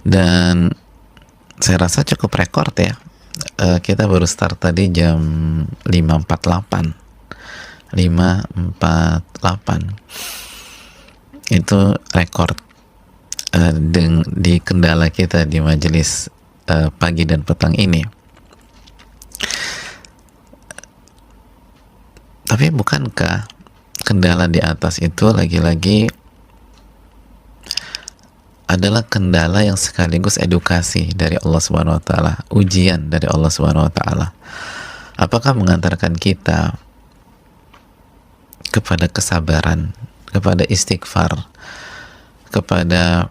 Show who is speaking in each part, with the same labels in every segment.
Speaker 1: Dan saya rasa cukup rekor ya. Kita baru start tadi jam 5.48. Itu rekor di kendala kita di majelis pagi dan petang ini. Tapi bukankah kendala di atas itu lagi-lagi adalah kendala yang sekaligus edukasi dari Allah Subhanahu wa taala, ujian dari Allah Subhanahu wa taala. Apakah mengantarkan kita kepada kesabaran, kepada istighfar, kepada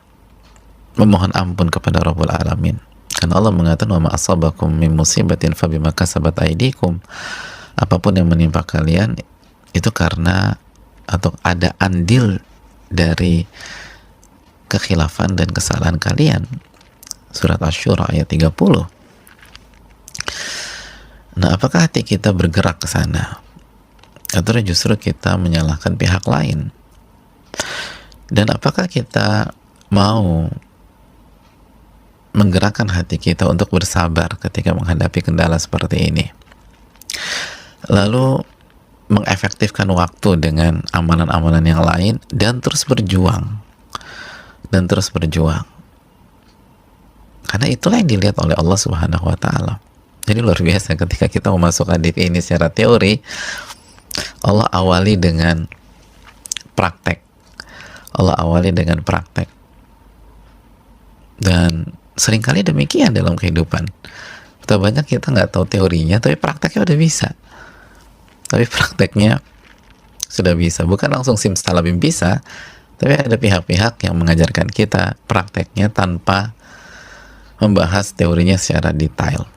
Speaker 1: memohon ampun kepada Rabbul Alamin? Karena Allah mengatakan, wa ma asabakum min musibatin fabima kasabat aydikum. Apapun yang menimpa kalian itu karena atau ada andil dari kekhilafan dan kesalahan kalian. Surat Asy-Syura ayat 30. Nah, apakah hati kita bergerak ke sana? Atau justru kita menyalahkan pihak lain? Dan apakah kita mau menggerakkan hati kita untuk bersabar ketika menghadapi kendala seperti ini? Lalu mengefektifkan waktu dengan amalan-amalan yang lain dan terus berjuang. Karena itulah yang dilihat oleh Allah Subhanahu wa taala. Jadi luar biasa ketika kita memasuk hadis ini secara teori, Allah awali dengan praktek. Dan seringkali demikian dalam kehidupan. Betapa banyak kita nggak tahu teorinya, tapi prakteknya udah bisa. Tapi prakteknya sudah bisa. Bukan langsung simsalabim bisa, tapi ada pihak-pihak yang mengajarkan kita prakteknya tanpa membahas teorinya secara detail.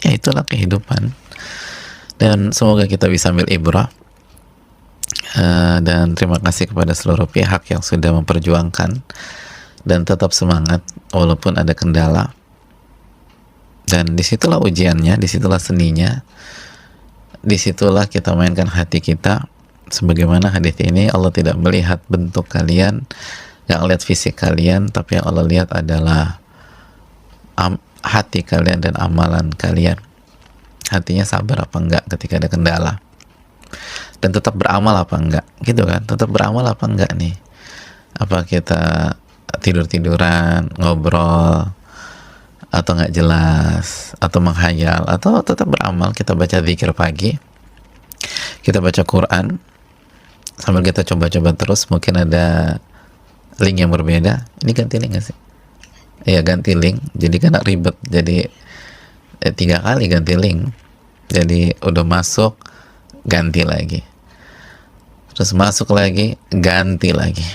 Speaker 1: Ya, itulah kehidupan. Dan semoga kita bisa ambil ibrah. Dan terima kasih kepada seluruh pihak yang sudah memperjuangkan dan tetap semangat walaupun ada kendala. Dan disitulah ujiannya, disitulah seninya, disitulah kita mainkan hati kita. Sebagaimana hadis ini, Allah tidak melihat bentuk kalian, nggak lihat fisik kalian, tapi yang Allah lihat adalah hati kalian dan amalan kalian. Hatinya sabar apa enggak ketika ada kendala, dan tetap beramal apa enggak, gitu kan? Tetap beramal apa enggak nih? Apa kita tidur-tiduran, ngobrol, atau nggak jelas, atau menghayal, atau tetap beramal? Kita baca zikir pagi, kita baca Quran, sambil kita coba-coba terus. Mungkin ada link yang berbeda. Ini ganti link nggak sih? Iya, ganti link. Jadi kan ribet. Jadi 3 kali ganti link. Jadi udah masuk, ganti lagi. Terus masuk lagi, ganti lagi.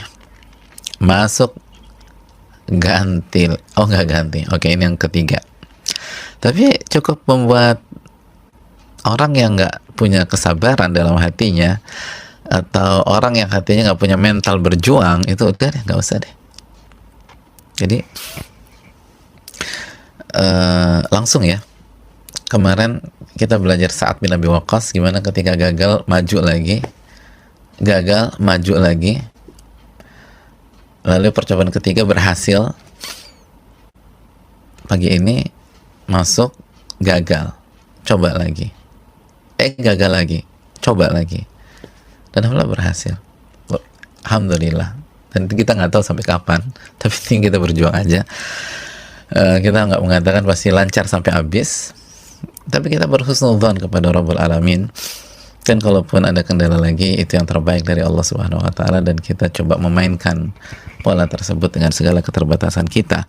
Speaker 1: Masuk, ganti. Oh, nggak ganti. Oke, ini yang ketiga. Tapi cukup membuat orang yang nggak punya kesabaran dalam hatinya, atau orang yang hatinya nggak punya mental berjuang, itu udah deh, nggak usah deh. Jadi langsung ya, kemarin kita belajar Sa'ad bin Abi Waqqas gimana ketika gagal maju lagi, lalu percobaan ketiga berhasil. Pagi ini masuk, gagal, coba lagi, gagal lagi, coba lagi, dan alhamdulillah berhasil. Alhamdulillah. Dan kita nggak tahu sampai kapan, tapi kita berjuang aja. Kita nggak mengatakan pasti lancar sampai habis, tapi kita berhusnudzon kepada Rabbul Alamin. Dan kalaupun ada kendala lagi, itu yang terbaik dari Allah Subhanahu wa taala, dan kita coba memainkan pola tersebut dengan segala keterbatasan kita.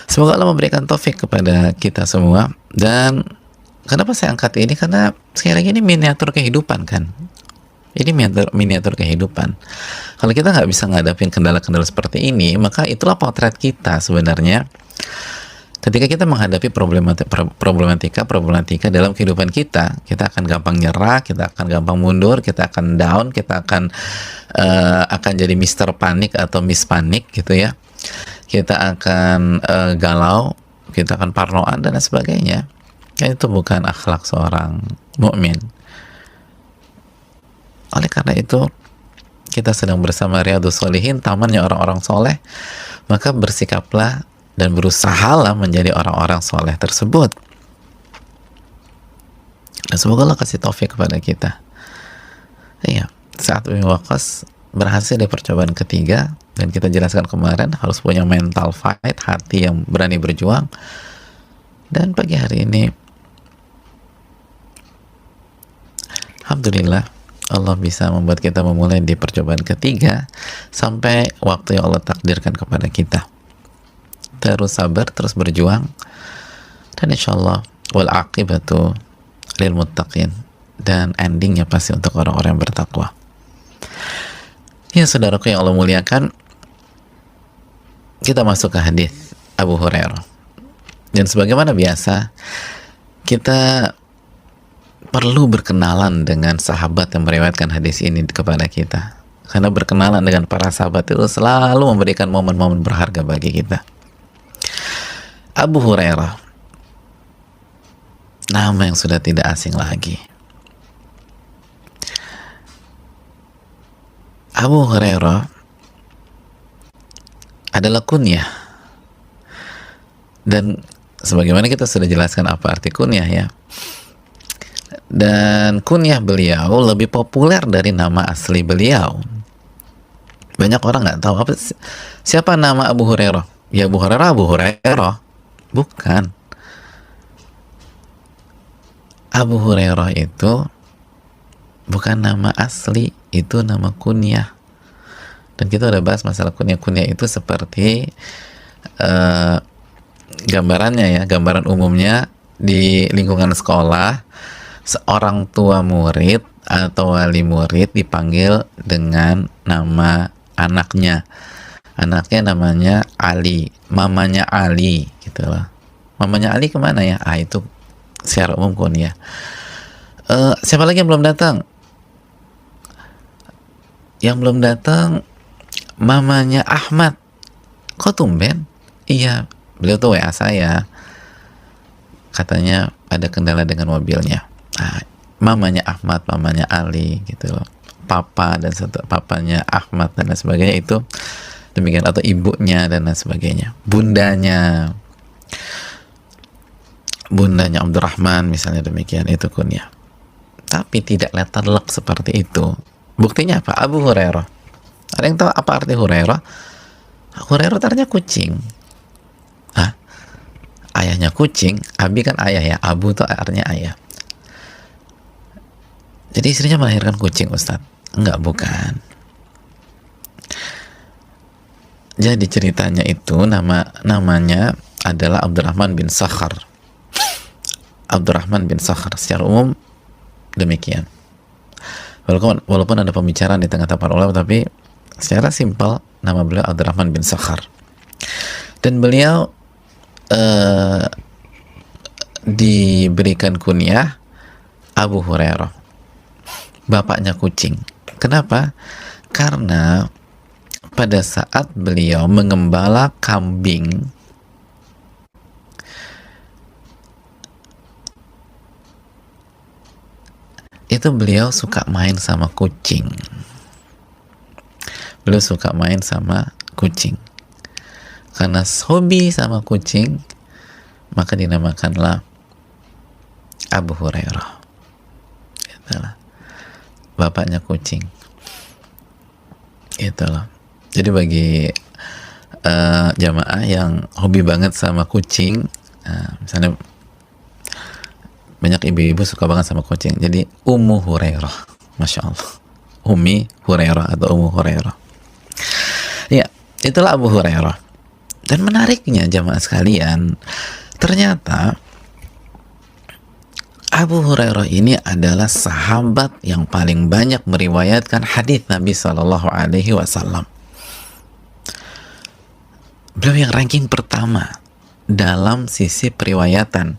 Speaker 1: Semoga Allah memberikan taufik kepada kita semua. Dan kenapa saya angkat ini? Karena sekali lagi ini miniatur kehidupan kan. Ini miniatur kehidupan. Kalau kita nggak bisa ngadapin kendala-kendala seperti ini, maka itulah potret kita sebenarnya. Ketika kita menghadapi problematika dalam kehidupan kita akan gampang nyerah, kita akan gampang mundur, kita akan down, kita akan jadi Mr. Panik atau Miss Panik gitu ya. Kita akan galau, kita akan parnoan dan sebagainya. Itu bukan akhlak seorang mukmin. Oleh karena itu, kita sedang bersama Riyadhus Shalihin, tamannya orang-orang soleh, maka bersikaplah dan berusahalah menjadi orang-orang soleh tersebut. Dan semoga Allah kasih taufik kepada kita. Iya, Sa'ad bin Waqqas berhasil di percobaan ketiga, dan kita jelaskan kemarin harus punya mental fight, hati yang berani berjuang. Dan pagi hari ini alhamdulillah Allah bisa membuat kita memulai di percobaan ketiga sampai waktu yang Allah takdirkan kepada kita. Terus sabar, terus berjuang, dan insyaallah wal aqibatu lil muttaqin, dan endingnya pasti untuk orang-orang yang bertakwa. Ya saudaraku yang Allah muliakan, kita masuk ke hadis Abu Hurairah. Dan sebagaimana biasa, kita perlu berkenalan dengan sahabat yang meriwayatkan hadis ini kepada kita. Karena berkenalan dengan para sahabat itu selalu memberikan momen-momen berharga bagi kita. Abu Hurairah, nama yang sudah tidak asing lagi. Abu Hurairah adalah kunyah. Dan sebagaimana kita sudah jelaskan apa arti kunyah ya. Dan kunyah beliau lebih populer dari nama asli beliau. Banyak orang nggak tahu siapa nama Abu Hurairah. Ya Abu Hurairah. Bukan. Abu Hurairah itu bukan nama asli, itu nama kunyah. Dan kita udah bahas masalah kunyah-kunyah itu seperti gambarannya ya, gambaran umumnya di lingkungan sekolah, seorang tua murid atau wali murid dipanggil dengan nama anaknya. Anaknya namanya Ali, mamanya Ali gitu loh. Mamanya Ali kemana ya? Itu secara umum kunyah. Siapa lagi yang belum datang? Yang belum datang mamanya Ahmad. Kok tumben? Iya, beliau tuh WA saya. Katanya ada kendala dengan mobilnya. Mamanya Ahmad, mamanya Ali gitu loh. Papa dan papanya Ahmad dan lain sebagainya itu demikian, atau ibunya dan lain sebagainya. Bundanya Abdurrahman misalnya, demikian, itu kunyah. Tapi tidak letterlek seperti itu. Buktinya apa? Abu Hurairah. Ada yang tahu apa arti Hurairah? Hurairah artinya kucing. Ayahnya kucing, Abi kan ayah ya, Abu itu artinya ayah. Jadi istrinya melahirkan kucing, Ustadz? Enggak, bukan. Jadi ceritanya itu namanya adalah Abdurrahman bin Sakhar. Abdurrahman bin Sakhar secara umum demikian. Walaupun ada pembicaraan di tengah-tengah para ulama, tapi secara simpel nama beliau Abdurrahman bin Sakhar. Dan beliau diberikan kunyah Abu Hurairah, bapaknya kucing. Kenapa? Karena pada saat beliau mengembala kambing, itu beliau suka main sama kucing. Beliau suka main sama kucing. Karena hobi sama kucing, maka dinamakanlah Abu Hurairah. Itulah bapaknya kucing. Itulah. Jadi bagi jamaah yang hobi banget sama kucing, misalnya banyak ibu-ibu suka banget sama kucing, jadi Ummu Hurairah, Masya Allah, Ummi Hurairah atau Ummu Hurairah. Ya, itulah Abu Hurairah. Dan menariknya jamaah sekalian, ternyata Abu Hurairah ini adalah sahabat yang paling banyak meriwayatkan hadis Nabi Shallallahu Alaihi Wasallam. Beliau yang ranking pertama dalam sisi periwayatan.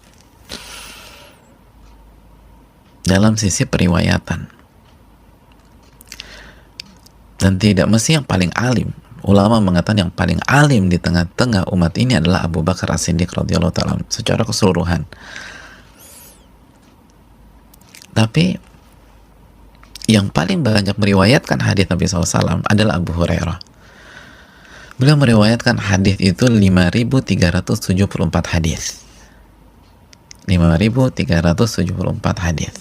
Speaker 1: Dalam sisi periwayatan. Dan tidak mesti yang paling alim. Ulama mengatakan yang paling alim di tengah-tengah umat ini adalah Abu Bakar As-Siddiq radhiyallahu ta'ala secara keseluruhan. Tapi yang paling banyak meriwayatkan hadis Nabi SAW adalah Abu Hurairah. Beliau meriwayatkan hadis itu 5.374 hadis. 5.374 hadis.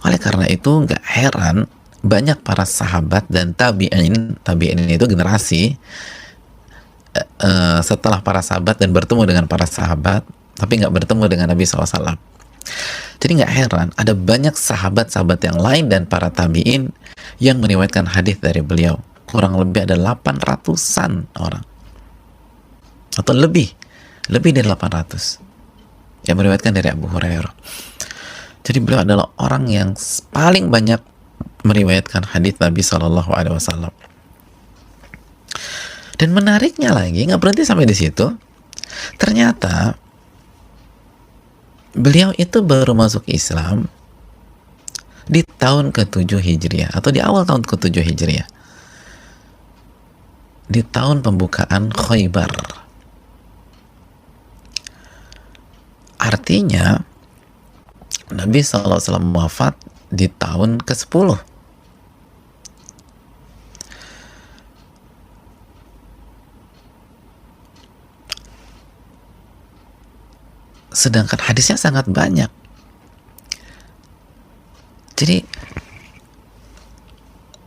Speaker 1: Oleh karena itu nggak heran banyak para sahabat dan tabi'in itu generasi setelah para sahabat dan bertemu dengan para sahabat, tapi nggak bertemu dengan Nabi SAW. Jadi nggak heran ada banyak sahabat-sahabat yang lain dan para tabi'in yang meriwayatkan hadis dari beliau. Kurang lebih ada 800-an orang atau lebih dari 800 yang meriwayatkan dari Abu Hurairah. Jadi beliau adalah orang yang paling banyak meriwayatkan hadis Nabi Shallallahu Alaihi Wasallam. Dan menariknya lagi, nggak berhenti sampai di situ. Ternyata beliau itu baru masuk Islam di tahun ke-7 Hijriah atau di awal tahun ke-7 Hijriah, di tahun pembukaan Khaybar. Artinya Nabi SAW wafat di tahun ke-10. Sedangkan hadisnya sangat banyak. Jadi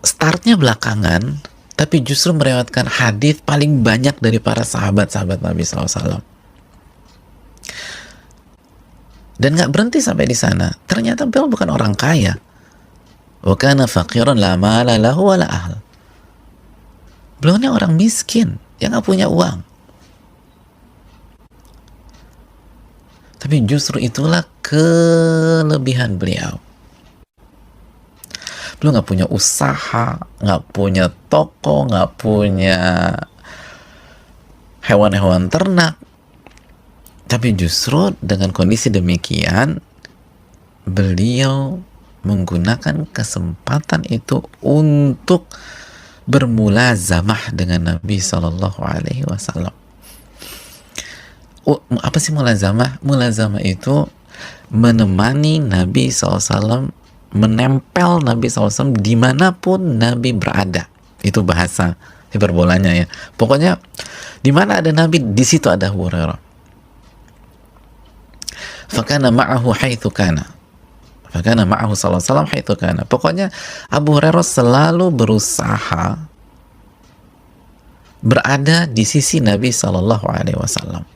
Speaker 1: startnya belakangan, tapi justru melewatkan hadis paling banyak dari para sahabat-sahabat Nabi SAW. Dan nggak berhenti sampai di sana. Ternyata beliau bukan orang kaya. Wa kana faqiran la mala lahu wa la ahl. Beliau ini orang miskin yang nggak punya uang. Tapi justru itulah kelebihan beliau. Beliau nggak punya usaha, nggak punya toko, nggak punya hewan-hewan ternak. Tapi justru dengan kondisi demikian, beliau menggunakan kesempatan itu untuk bermulazamah dengan Nabi Shallallahu Alaihi Wasallam. Apa sih mulazamah? Mulazamah itu menemani Nabi SAW, menempel Nabi SAW dimanapun Nabi berada. Itu bahasa hiperbolanya ya. Pokoknya di mana ada Nabi, di situ ada Abu Hurairah. Fakana ma'ahu haitsu kana. Fakana ma'ahu sallallahu alaihi wasallam haitsu kana. Pokoknya Abu Hurairah selalu berusaha berada di sisi Nabi sallallahu alaihi wasallam.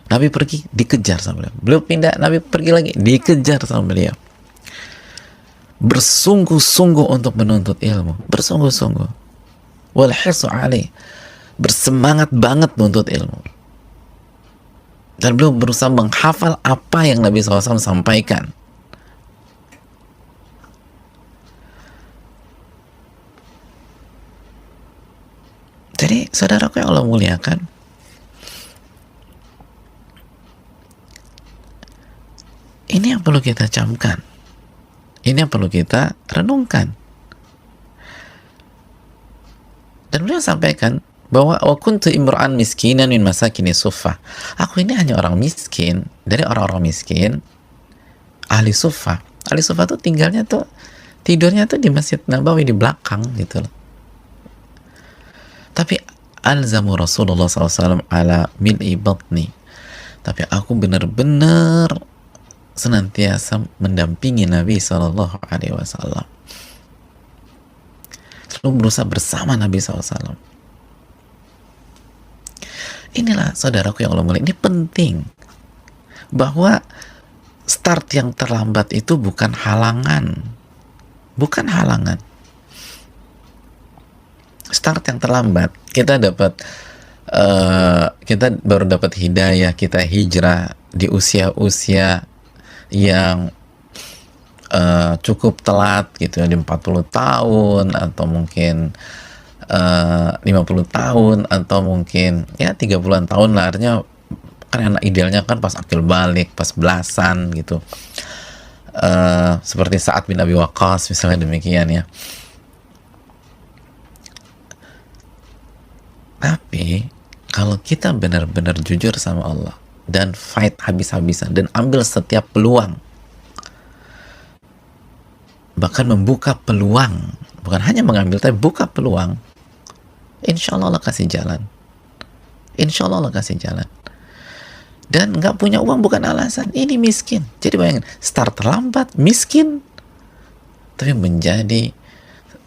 Speaker 1: Nabi pergi, dikejar sama beliau. Beliau pindah, Nabi pergi lagi, dikejar sama beliau. Bersungguh-sungguh untuk menuntut ilmu. Bersungguh-sungguh. Wal hirsu alaih. Bersemangat banget menuntut ilmu. Dan beliau berusaha menghafal apa yang Nabi SAW sampaikan. Jadi, saudaraku yang Allah muliakan, ini yang perlu kita camkan. Ini yang perlu kita renungkan. Dan beliau sampaikan bahwa wa kuntu imra'an miskinan min masakini suffah. Aku ini hanya orang miskin dari orang-orang miskin ahli suffah. Ahli suffah tuh tinggalnya tuh, tidurnya tuh di Masjid Nabawi di belakang gitu loh. Tapi alzamu Rasulullah SAW ala mil'i batni. Tapi aku benar-benar senantiasa mendampingi Nabi Sallallahu Alaihi Wasallam, selalu berusaha bersama Nabi SAW. Inilah saudaraku yang Allah muliakan, ini penting bahwa start yang terlambat itu bukan halangan, bukan halangan. Start yang terlambat, kita dapat kita baru dapat hidayah, kita hijrah di usia-usia yang cukup telat gitu ya, di 40 tahun atau mungkin 50 tahun atau mungkin ya 30-an tahun lah. Artinya kan idealnya kan pas akil balik, pas belasan gitu, seperti Sa'ad bin Abi Waqqas misalnya, demikian ya. Tapi kalau kita benar-benar jujur sama Allah dan fight habis-habisan dan ambil setiap peluang bahkan membuka peluang, bukan hanya mengambil, tapi buka peluang. Insya Allah Allah kasih jalan. Insya Allah Allah kasih jalan. Dan nggak punya uang bukan alasan. Ini miskin. Jadi bayangin, start terlambat, miskin, tapi menjadi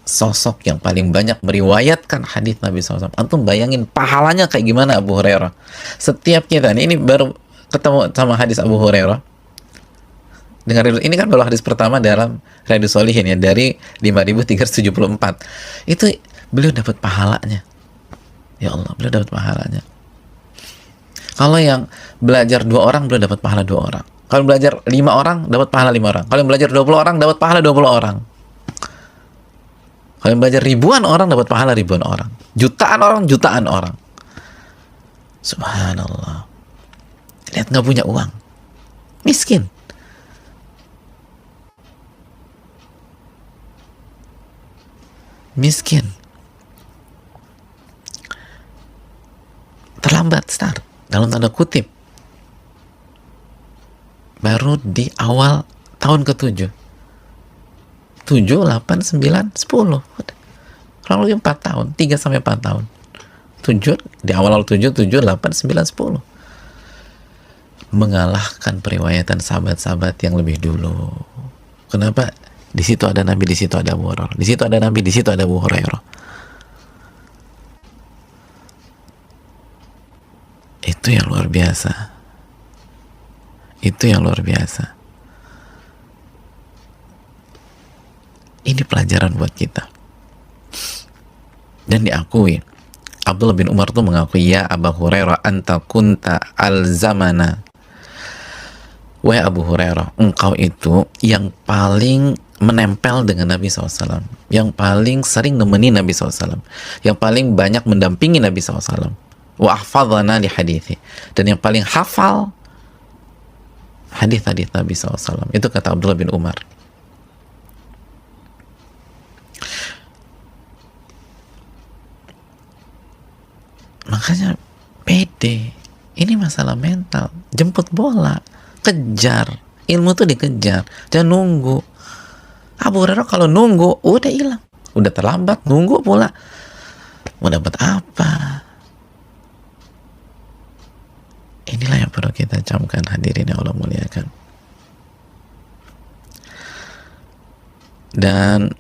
Speaker 1: sosok yang paling banyak meriwayatkan hadis Nabi SAW. Antum bayangin pahalanya kayak gimana Abu Hurairah. Setiap kita, ini baru ketemu sama hadis Abu Hurairah. Dengar dulu, ini kan baru hadis pertama dalam Riyadhus Shalihin ya, dari 5374. Itu beliau dapat pahalanya. Ya Allah, beliau dapat pahalanya. Kalau yang belajar 2 orang, beliau dapat pahala 2 orang. Kalau belajar 5 orang, dapat pahala 5 orang. Kalau belajar 20 orang, dapat pahala 20 orang. Kalau belajar ribuan orang, dapat pahala ribuan orang. Jutaan orang, jutaan orang. Subhanallah. Lihat, nggak punya uang. Miskin. Miskin. Terlambat start. Dalam tanda kutip. Baru di awal tahun ke-7. 7, 8, 9, 10. Kurang lebih 4 tahun. 3-4 tahun. 7, di awal 7, 7, 8, 9, 10. Mengalahkan periwayatan sahabat-sahabat yang lebih dulu. Kenapa? Di situ ada Nabi, di situ ada Abu Hurairah. Di situ ada Nabi, di situ ada Abu Hurairah. Itu yang luar biasa. Itu yang luar biasa. Ini pelajaran buat kita. Dan diakui, Abdullah bin Umar tuh mengakui, ya Abu Hurairah anta kunta al-zamana. Wahai Abu Hurairah, engkau itu yang paling menempel dengan Nabi SAW, yang paling sering nemenin Nabi SAW, yang paling banyak mendampingi Nabi SAW, wa ahfadhana li hadithi, dan yang paling hafal hadis-hadis Nabi SAW. Itu kata Abdullah bin Umar. Makanya pede. Ini masalah mental. Jemput bola, kejar. Ilmu tuh dikejar, jangan nunggu. Abu Hurairah kalau nunggu udah hilang, udah terlambat, nunggu pula mau dapat apa? Inilah yang perlu kita camkan, hadirin yang Allah muliakan. Dan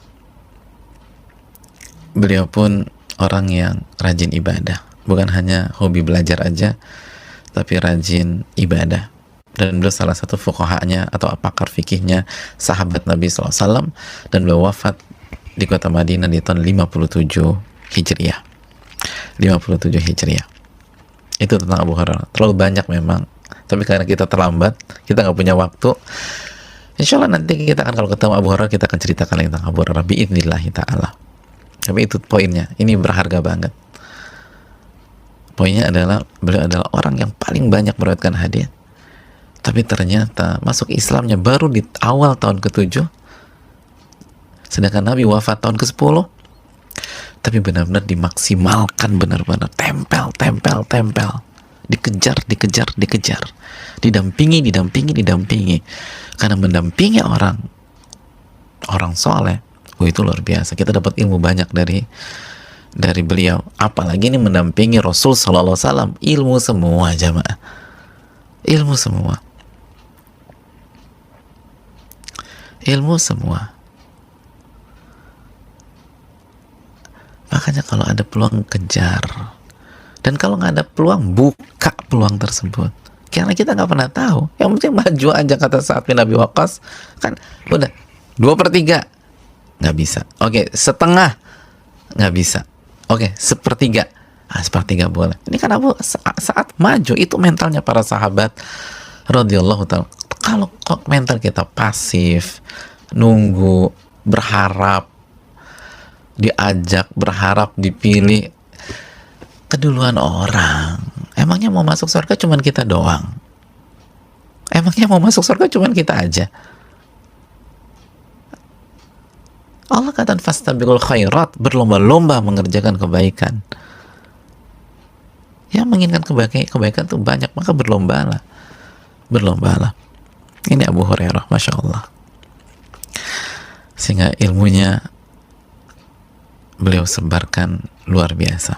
Speaker 1: beliau pun orang yang rajin ibadah, bukan hanya hobi belajar aja, tapi rajin ibadah. Dan beliau salah satu fuqahanya atau pakar fikihnya sahabat Nabi SAW, dan beliau wafat di kota Madinah di tahun 57 Hijriah. 57 Hijriah. Itu tentang Abu Hurairah. Terlalu banyak memang, tapi karena kita terlambat, kita nggak punya waktu. Insya Allah nanti kita akan, kalau ketemu Abu Hurairah, kita akan ceritakan lagi tentang Abu Hurairah biidnillahi ta'ala. Tapi itu poinnya, ini berharga banget. Poinnya adalah beliau adalah orang yang paling banyak meriwayatkan hadis, tapi ternyata masuk Islamnya baru di awal tahun ke-7, sedangkan Nabi wafat tahun ke-10. Tapi benar-benar dimaksimalkan, benar-benar tempel, dikejar, didampingi, karena mendampingi orang soleh, itu luar biasa. Kita dapat ilmu banyak dari beliau, apalagi ini mendampingi Rasul Sallallahu Alaihi Wasallam. Ilmu semua, jamaah, ilmu semua. Makanya kalau ada peluang, kejar. Dan kalau nggak ada peluang, buka peluang tersebut. Karena kita nggak pernah tahu. Yang penting maju aja, kata Sa'ad bin Abi Waqqas. Kan udah 2/3 nggak bisa. Oke, setengah nggak bisa. Oke, 1/3. Sepertiga boleh. Ini kan saat maju, itu mentalnya para sahabat radhiyallahu ta'ala. Kalau kok mental kita pasif, nunggu, berharap diajak, berharap dipilih, keduluan orang. Emangnya mau masuk surga cuman kita doang? Emangnya mau masuk surga cuman kita aja? Allah kata fastabiqul khairat, berlomba-lomba mengerjakan kebaikan. Yang menginginkan kebaikan itu banyak, maka berlombalah. Ini Abu Hurairah, Masya Allah. sehingga ilmunya beliau sebarkan luar biasa.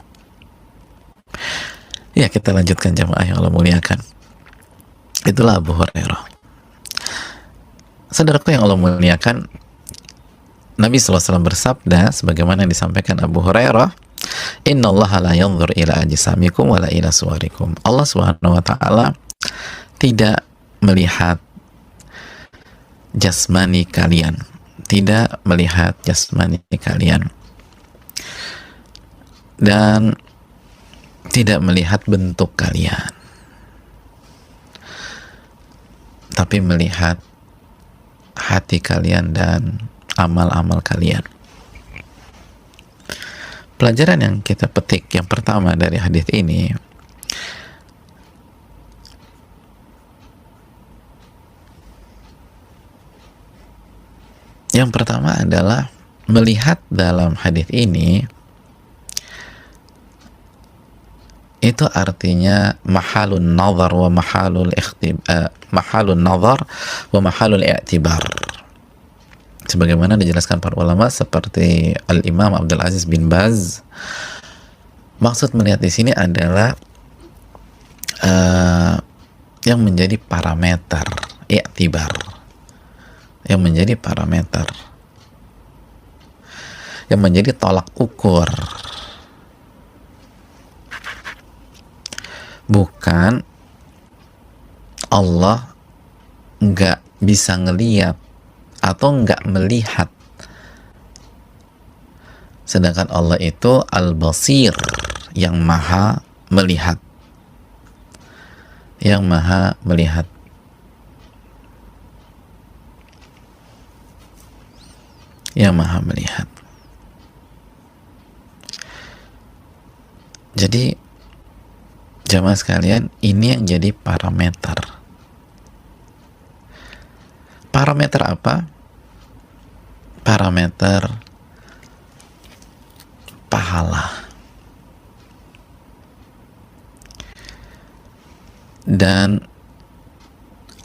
Speaker 1: Ya, kita lanjutkan jamaah yang Allah muliakan. Itulah Abu Hurairah. Saudaraku yang Allah muliakan, Nabi SAW bersabda sebagaimana yang disampaikan Abu Hurairah, innallaha la yanzur ila ajsamikum wala ila suwarikum. Allah Subhanahu wa taala tidak melihat jasmani kalian, tidak melihat jasmani kalian, dan tidak melihat bentuk kalian, tapi melihat hati kalian dan amal-amal kalian. Pelajaran yang kita petik yang pertama dari hadis ini, yang pertama adalah melihat dalam hadis ini itu artinya mahalun nazar wa mahalul i'tibar, sebagaimana dijelaskan para ulama seperti Al-Imam Abdul Aziz bin Baz. Maksud melihat di sini adalah yang menjadi parameter i'tibar, yang menjadi parameter, yang menjadi tolak ukur, bukan Allah nggak bisa ngeliat atau nggak melihat, sedangkan Allah itu Al-Basir, yang maha melihat, yang maha melihat. Yang maha melihat. Jadi jamaah sekalian, ini yang jadi parameter. Parameter apa? Parameter pahala. Dan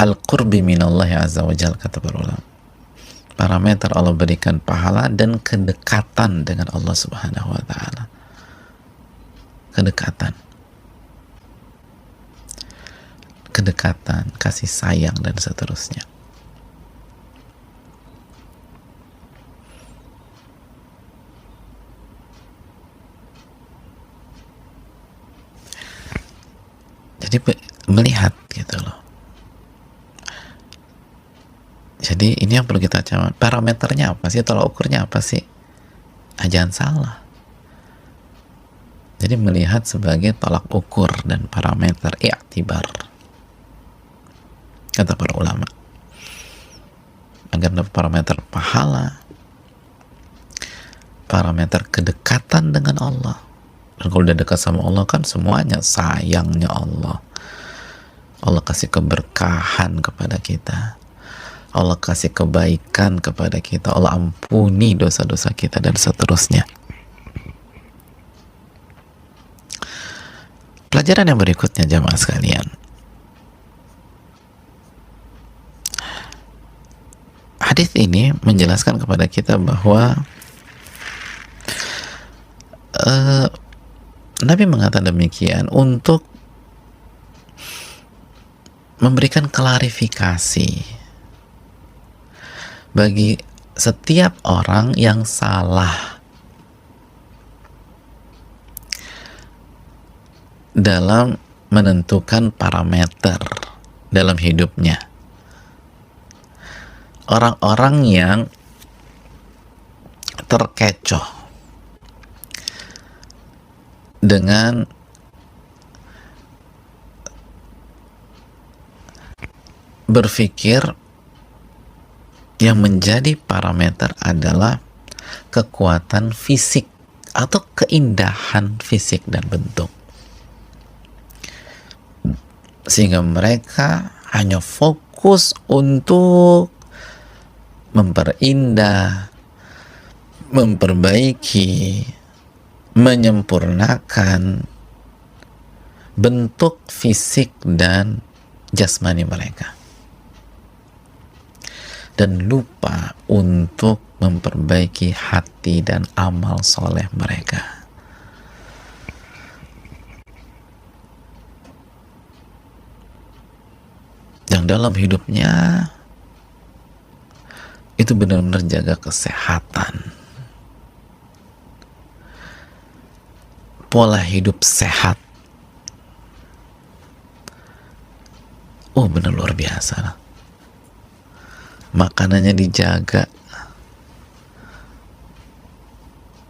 Speaker 1: al-qurbi minallahi azza wa jalla, kata para ulama. Parameter Allah berikan pahala dan kedekatan dengan Allah Subhanahu wa taala. Kedekatan, kasih sayang, dan seterusnya. Jadi melihat gitu loh. Jadi ini yang perlu kita catat. Parameternya apa sih? Tolak ukurnya apa sih? Jangan salah. Jadi melihat sebagai tolak ukur dan parameter i'tibar, kata para ulama, agar dapat parameter pahala, parameter kedekatan dengan Allah. Dan kalau udah dekat sama Allah kan semuanya sayangnya Allah. Allah kasih keberkahan kepada kita, Allah kasih kebaikan kepada kita, Allah ampuni dosa-dosa kita, dan seterusnya. Pelajaran yang berikutnya jamaah sekalian, hadis ini menjelaskan kepada kita bahwa Nabi mengatakan demikian untuk memberikan klarifikasi bagi setiap orang yang salah dalam menentukan parameter dalam hidupnya. Orang-orang yang terkecoh dengan berpikir yang menjadi parameter adalah kekuatan fisik atau keindahan fisik dan bentuk, sehingga mereka hanya fokus untuk memperindah, memperbaiki, menyempurnakan bentuk fisik dan jasmani mereka, dan lupa untuk memperbaiki hati dan amal soleh mereka. Yang dalam hidupnya itu benar-benar jaga kesehatan, pola hidup sehat. Oh, benar luar biasa lah. Makanannya dijaga.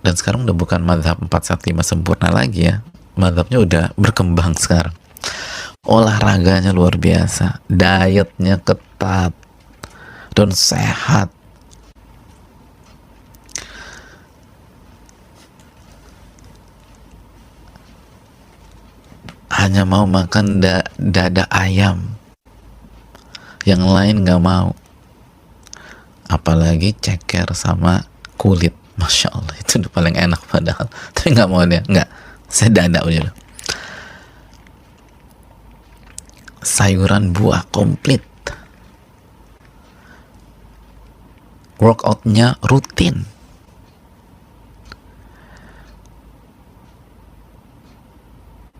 Speaker 1: Dan sekarang udah bukan mazhab 415 sempurna lagi ya. Mazhabnya udah berkembang sekarang. Olahraganya luar biasa, dietnya ketat dan sehat. Hanya mau makan dada ayam, yang lain nggak mau. Apalagi ceker sama kulit, masya Allah, itu udah paling enak padahal. Tapi nggak mau dia, nggak. Saya dada aja loh. Sayuran buah komplit. Workoutnya rutin.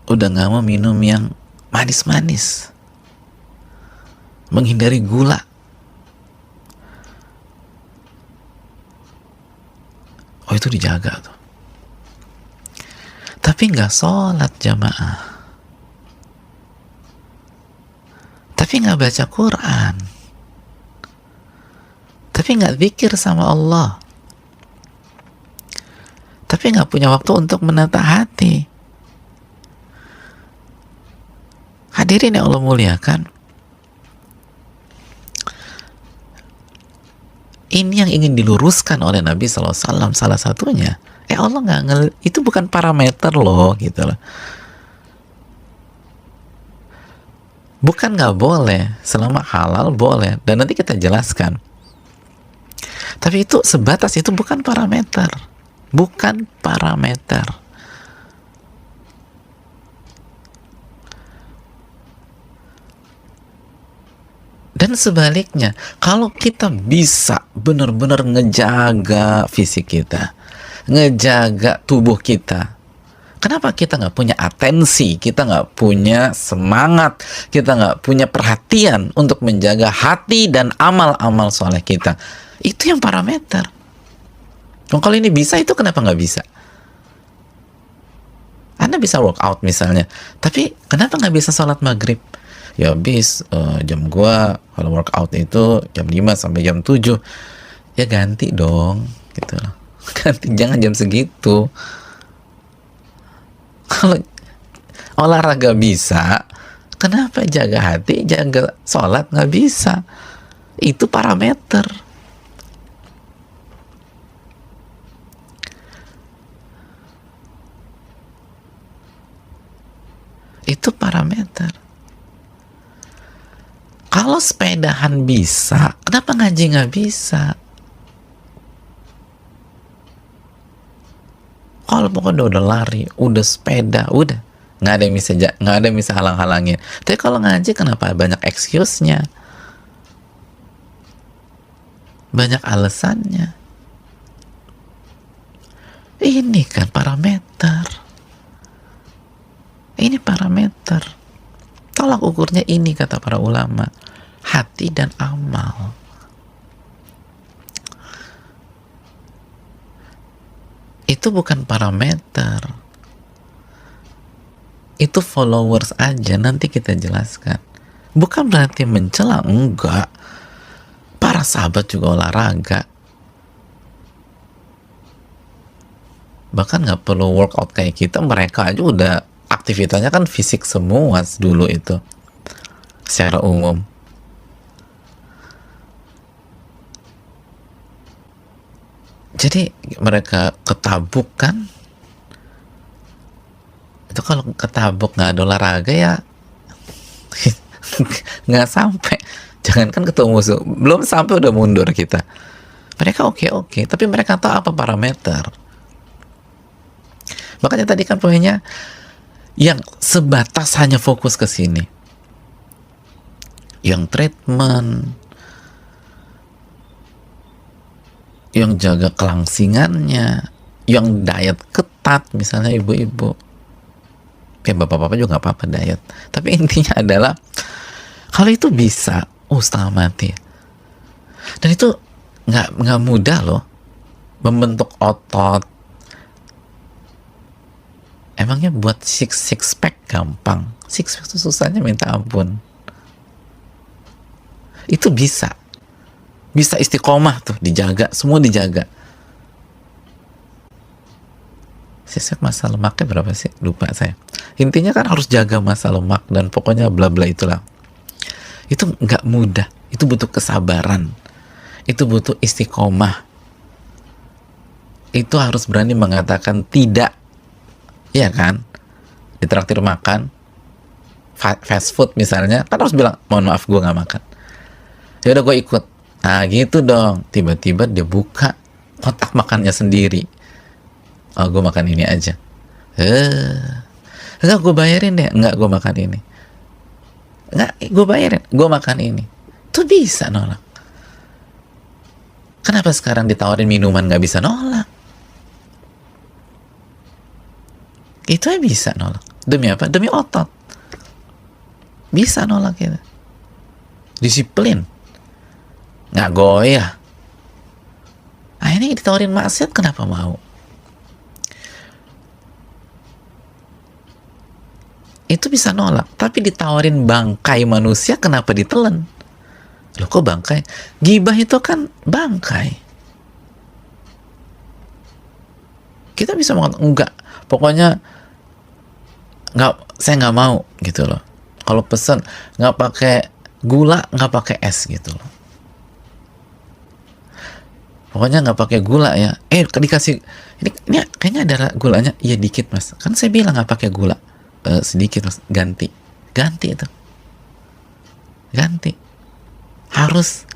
Speaker 1: Udah nggak mau minum yang manis-manis. Menghindari gula. Oh, itu dijaga tuh. Tapi nggak sholat jamaah. Tapi nggak baca Quran, tapi nggak zikir sama Allah, tapi nggak punya waktu untuk menata hati. Hadirin yang Allah muliakan, ini yang ingin diluruskan oleh Nabi SAW salah satunya. Allah nggak itu bukan parameter loh, gitu loh. Bukan nggak boleh, selama halal boleh, dan nanti kita jelaskan. Tapi itu sebatas, itu bukan parameter, bukan parameter. Dan sebaliknya, kalau kita bisa benar-benar ngejaga fisik kita, ngejaga tubuh kita, kenapa kita nggak punya atensi, kita nggak punya semangat, kita nggak punya perhatian untuk menjaga hati dan amal-amal soleh kita? Itu yang parameter. Kalau ini bisa, itu kenapa nggak bisa? Anda bisa workout misalnya, tapi kenapa nggak bisa sholat maghrib? Ya habis jam gua kalau workout itu jam 5 sampai jam 7. Ya ganti dong, gitu loh. Ganti, jangan jam segitu. Kalau olahraga bisa, kenapa jaga hati, jaga sholat nggak bisa? Itu parameter. Itu parameter. Kalau sepedahan bisa, kenapa ngaji nggak bisa? Kalau pokoknya udah lari, udah sepeda, udah nggak ada yang bisa halang-halangin. Tapi kalau ngaji, kenapa banyak excuse-nya, banyak alasannya? Ini kan parameter. Ini parameter. Tolak ukurnya ini, kata para ulama, hati dan amal. Itu bukan parameter, itu followers aja. Nanti kita jelaskan. Bukan berarti mencela, enggak. Para sahabat juga olahraga, bahkan nggak perlu workout kayak kita. Mereka aja udah aktivitasnya kan fisik semua dulu itu secara umum. Jadi mereka ketabuk kan, itu kalau ketabuk nggak ada olahraga ya nggak sampai. Jangankan ketemu musuh, belum sampai udah mundur kita. Mereka oke, tapi mereka tahu apa parameter. Makanya tadi kan poinnya, yang sebatas hanya fokus ke sini, yang treatment, yang jaga kelangsingannya, yang diet ketat, misalnya ibu-ibu. Ya bapak-bapak juga nggak apa-apa diet. Tapi intinya adalah kalau itu bisa, setengah mati. Dan itu nggak mudah loh, membentuk otot. Emangnya buat six pack gampang? Six pack itu susahnya minta ampun. Itu bisa istiqomah tuh, dijaga, semua dijaga. Six pack masa lemaknya berapa sih? Lupa saya. Intinya kan harus jaga masa lemak dan pokoknya bla bla itulah. Itu nggak mudah, itu butuh kesabaran, itu butuh istiqomah, itu harus berani mengatakan tidak, iya kan? Ditraktir makan fast food misalnya, kan harus bilang mohon maaf gue nggak makan. Ya udah gue ikut. Nah gitu dong. Tiba-tiba dia buka kotak makannya sendiri. Oh gue makan ini aja. Enggak gue bayarin deh. Enggak gue makan ini. Enggak gue bayarin. Gue makan ini. Tuh bisa nolak. Kenapa sekarang ditawarin minuman nggak bisa nolak? Itu aja bisa nolak. Demi apa? Demi otot. Bisa nolak kita. Disiplin. Nggak goyah. Nah ini ditawarin maksiat kenapa mau? Itu bisa nolak. Tapi ditawarin bangkai manusia kenapa ditelan? Loh kok bangkai? Gibah itu kan bangkai. Kita bisa mengatakan enggak. Pokoknya saya nggak mau gitu loh. Kalau pesen nggak pakai gula, nggak pakai es gitu loh. Pokoknya nggak pakai gula ya. Dikasih ini kayaknya ada gulanya. Iya dikit mas. Kan saya bilang nggak pakai gula. Sedikit mas. Ganti itu. Ganti. Harus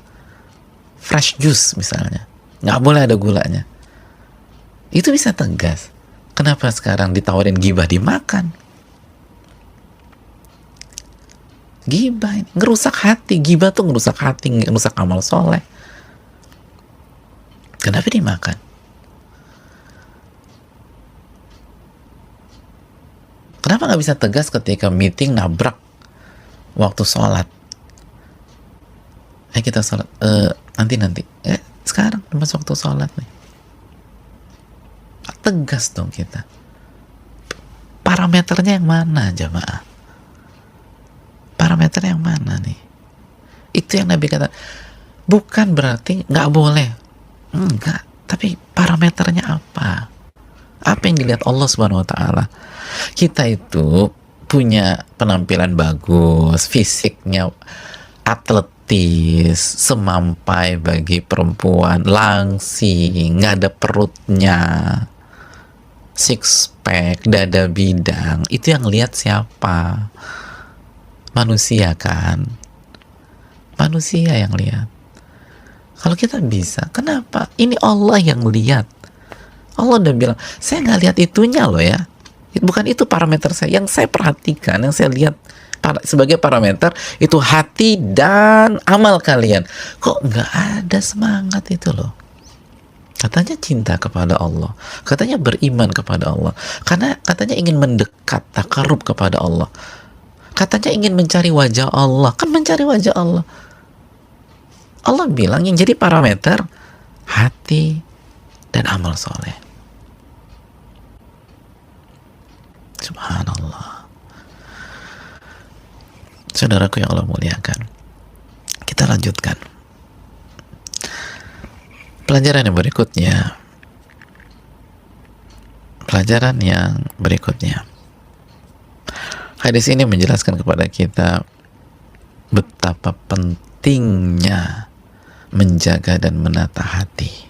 Speaker 1: fresh juice misalnya. Nggak boleh ada gulanya. Itu bisa tegas. Kenapa sekarang ditawarin gibah dimakan? Gibah ini ngerusak hati. Gibah tuh ngerusak hati, ngerusak amal soleh. Kenapa dimakan? Kenapa nggak bisa tegas ketika meeting nabrak waktu sholat? Kita sholat nanti. Sekarang pas waktu sholat nih. Tegas dong kita. Parameternya yang mana jamaah? Parameter yang mana nih? Itu yang Nabi kata. Bukan berarti nggak boleh. Enggak. Tapi parameternya apa? Apa yang dilihat Allah Subhanahu Wa Taala? Kita itu punya penampilan bagus, fisiknya atletis, semampai bagi perempuan, langsing, nggak ada perutnya, six pack, dada bidang. Itu yang lihat siapa? Manusia kan? Manusia yang lihat. Kalau kita bisa, kenapa? Ini Allah yang lihat. Allah udah bilang, saya nggak lihat itunya loh ya. Bukan itu parameter saya. Yang saya perhatikan, yang saya lihat sebagai parameter, itu hati dan amal kalian. Kok nggak ada semangat itu loh? Katanya cinta kepada Allah. Katanya beriman kepada Allah. Karena katanya ingin mendekat, takarub kepada Allah. Katanya ingin mencari wajah Allah. Kan mencari wajah Allah. Allah bilang yang jadi parameter hati dan amal soleh. Subhanallah. Saudaraku yang Allah muliakan, kita lanjutkan pelajaran yang berikutnya. Hadis ini menjelaskan kepada kita betapa pentingnya menjaga dan menata hati.